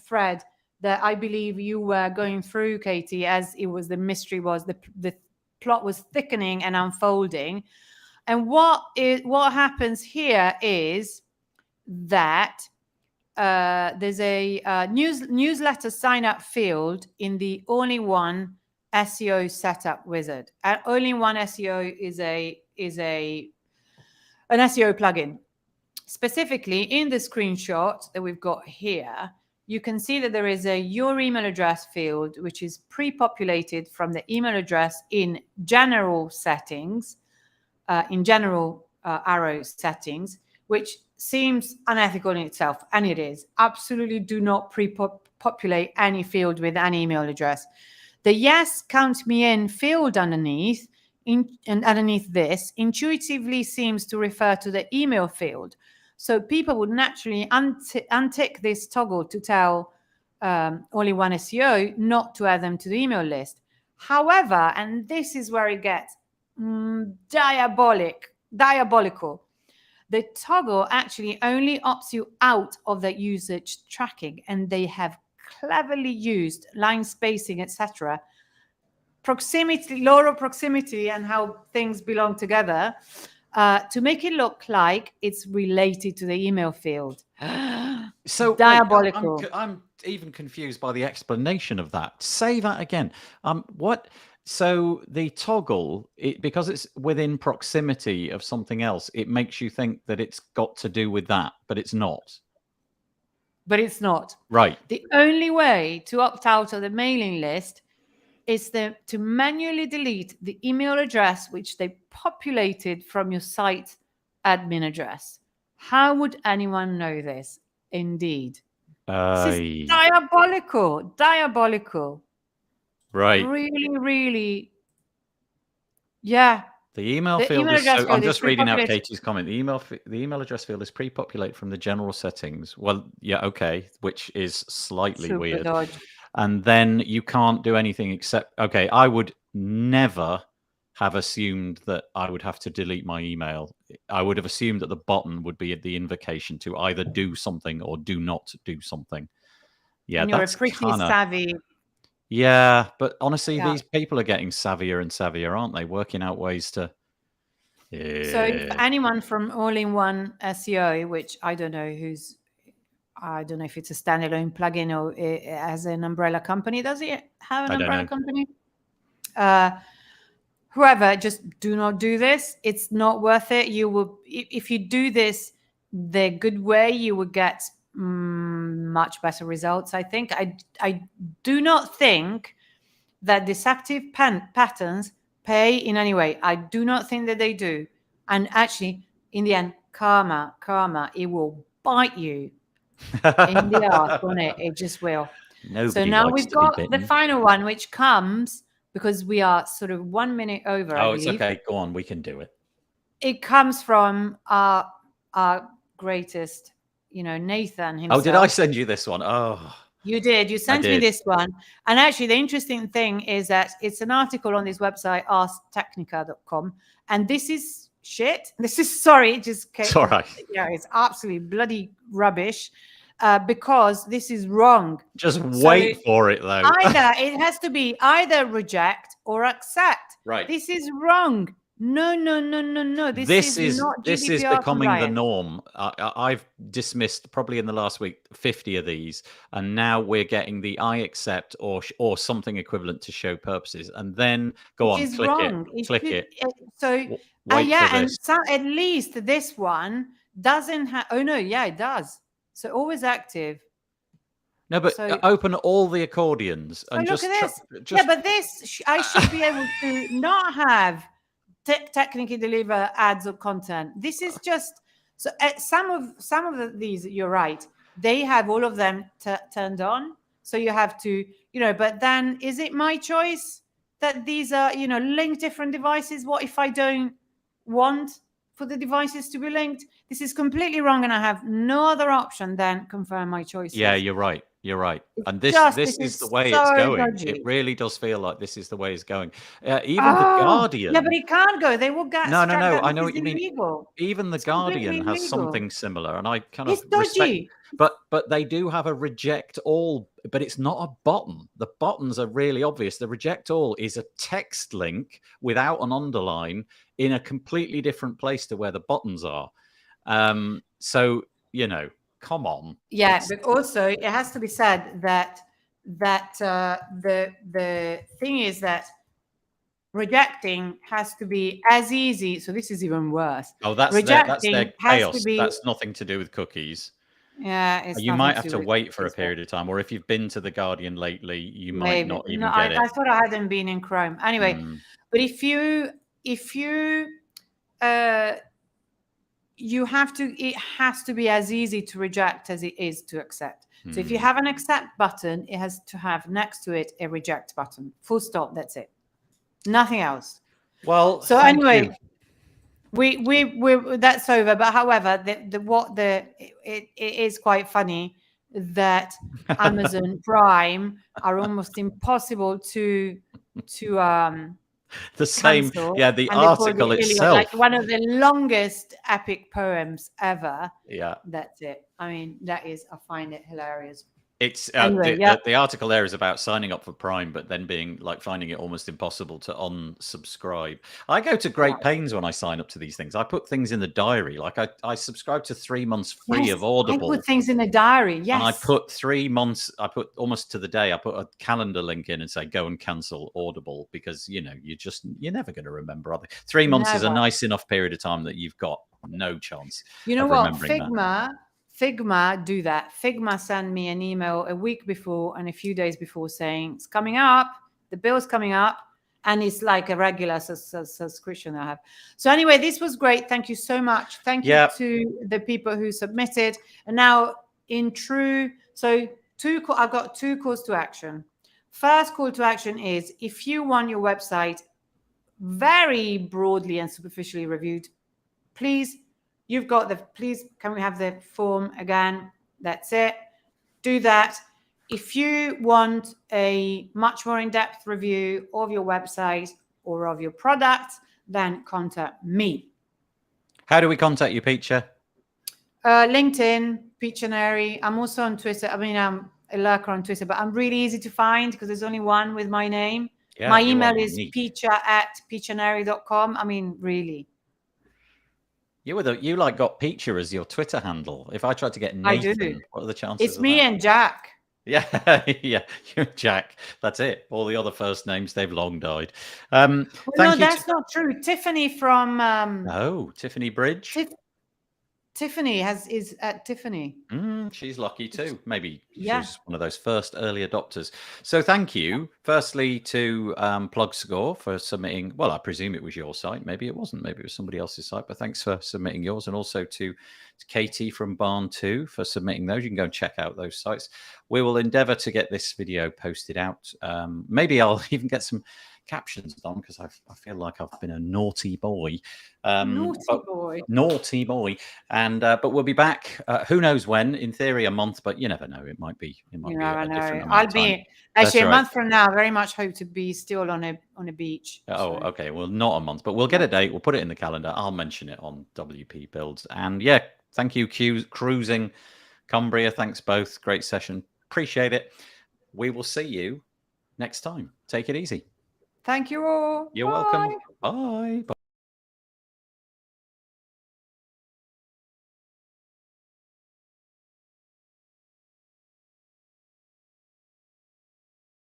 thread that I believe you were going through, Katie, as it was the mystery was the plot was thickening and unfolding. And what happens here is that there's a newsletter sign up field in the Only One SEO setup wizard. Only One SEO is an SEO plugin. specifically in the screenshot that we've got here, you can see that there is a your email address field, which is pre-populated from the email address in general settings, arrow settings, which seems unethical in itself, and it is. Absolutely do not pre-populate any field with any email address. The yes, count me in field underneath this intuitively seems to refer to the email field. So people would naturally untick this toggle to tell all-in-one SEO not to add them to the email list. However, and this is where it gets diabolical, the toggle actually only opts you out of the usage tracking, and they have cleverly used line spacing, etc., proximity, law of proximity, and how things belong together to make it look like it's related to the email field. So diabolical. Wait, I'm even confused by the explanation of that. Say that again. What? So the toggle, because it's within proximity of something else, it makes you think that it's got to do with that, but it's not. But it's not. Right. The only way to opt out of the mailing list is to manually delete the email address which they populated from your site admin address. How would anyone know this? Indeed. This is diabolical. Right. Really, really. Yeah. The email field is. So, I'm just reading out Katie's comment. The email address field is pre-populated from the general settings. Well, yeah, okay, which is slightly Super weird. dodge. And then you can't do anything except. Okay, I would never have assumed that I would have to delete my email. I would have assumed that the button would be the invocation to either do something or do not do something. Yeah, and you're that's a pretty savvy. Yeah, but honestly, these people are getting savvier and savvier, aren't they? Working out ways to. Yeah. So if anyone from All-in-One SEO, which I don't know if it's a standalone plugin or as an umbrella company. Does it have an umbrella company? Whoever, just do not do this. It's not worth it. You will, if you do this the good way, you will get much better results. I think. I do not think that deceptive patterns pay in any way. I do not think that they do. And actually, in the end, karma, it will bite you in the ass, won't it? It just will. Nobody so now likes we've got to be the final one, which comes because we are sort of 1 minute over. Oh, it's okay. Go on. We can do it. It comes from our greatest, Nathan himself. Oh, did I send you this one? Oh, you did. You sent me this one. And actually, the interesting thing is that it's an article on this website, asktechnica.com. And this is shit. This is, sorry, it's all right. Yeah, it's absolutely bloody rubbish because this is wrong. Just wait for it, though. It has to be either reject or accept. Right. This is wrong. No. This is not this is GDPR becoming compliant. the norm. I've dismissed probably in the last week 50 of these, and now we're getting the I accept or something equivalent to show purposes, and then go on, click it, click it. So at least this one doesn't have. Oh no, yeah, it does. So always active. No, but open all the accordions and look at this. Yeah, but this I should be able to not have. Technically deliver ads or content. This is just so some of these, you're right, they have all of them turned on, so you have to, but then is it my choice that these are, link different devices? What if I don't want for the devices to be linked? This is completely wrong, and I have no other option than confirm my choices. Yeah, you're right. And this is the way so it's going. dodgy. It really does feel like this is the way it's going. Even the Guardian. Yeah, but it can't go. They will get. No. I know what you mean. Even the Guardian has something similar, and I kind of respect. But they do have a reject all, but it's not a button. The buttons are really obvious. The reject all is a text link without an underline in a completely different place to where the buttons are. So come on. Yeah, but also it has to be said that the thing is that rejecting has to be as easy. So this is even worse. Oh, that's Rejecting their has to chaos. be, That's nothing to do with cookies. yeah, it's You nothing might to have do to with wait for a cookies, but period of time, or if you've been to the Guardian lately, you might maybe not no. even get it. I thought I hadn't been in Chrome anyway. Mm. But if you you have to, it has to be as easy to reject as it is to accept. So if you have an accept button, it has to have next to it a reject button. Full stop. That's it. Nothing else. Well, So thank anyway, you. we that's over. But however, it is quite funny that Amazon Prime are almost impossible to The same, cancel, yeah, the and they call the article Iliad itself. like one of the longest epic poems ever. Yeah. That's it. I mean, that is, I find it hilarious. It's Anyway, yeah. the article there is about signing up for Prime, but then being like finding it almost impossible to unsubscribe. I go to great pains when I sign up to these things. I put things in the diary, like I subscribe to 3 months free Yes, of Audible. I put things in the diary. Yes, and I put 3 months. I put almost to the day. I put a calendar link in and say go and cancel Audible because you're never going to remember. 3 months is a nice enough period of time that you've got no chance. You know of what? remembering that. Figma do that. Figma send me an email a week before and a few days before saying it's coming up, the bill's coming up, and it's like a regular subscription I have. So anyway, this was great. Thank you so much. Thank you to the people who submitted. And now I've got 2 calls to action. First call to action is if you want your website very broadly and superficially reviewed, please, please, can we have the form again? That's it. Do that. If you want a much more in-depth review of your website or of your product, then contact me. How do we contact you, Piccia? LinkedIn, Piccia Neri. I'm also on Twitter. I mean, I'm a lurker on Twitter, but I'm really easy to find because there's only one with my name. Yeah, my email is piccia@piccianeri.com. I mean, really. You got Piccia as your Twitter handle. If I tried to get Nathan, I do. what are the chances? It's me and Jack. Yeah, yeah, you're Jack. That's it. All the other first names, they've long died. No, that's not true. Tiffany from Tiffany Bridge. Tiffany is at Tiffany. She's lucky too. Maybe she's one of those first early adopters. So thank you, firstly, to Plug Score for submitting. Well, I presume it was your site. Maybe it wasn't. Maybe it was somebody else's site. But thanks for submitting yours, and also to Katie from Barn 2 for submitting those. You can go and check out those sites. We will endeavour to get this video posted out. Maybe I'll even get some captions done because I feel like I've been a naughty boy. Naughty boy. And but we'll be back. Who knows when? In theory, a month, but you never know. It might be. It might be a different amount of time. Actually a month from now. Very much hope to be still on a beach. Oh, so. Okay. Well, not a month, but we'll get a date. We'll put it in the calendar. I'll mention it on WP Builds. And yeah, thank you, Cruising Cumbria. Thanks both. Great session. Appreciate it. We will see you next time. Take it easy. Thank you all. You're welcome. Bye.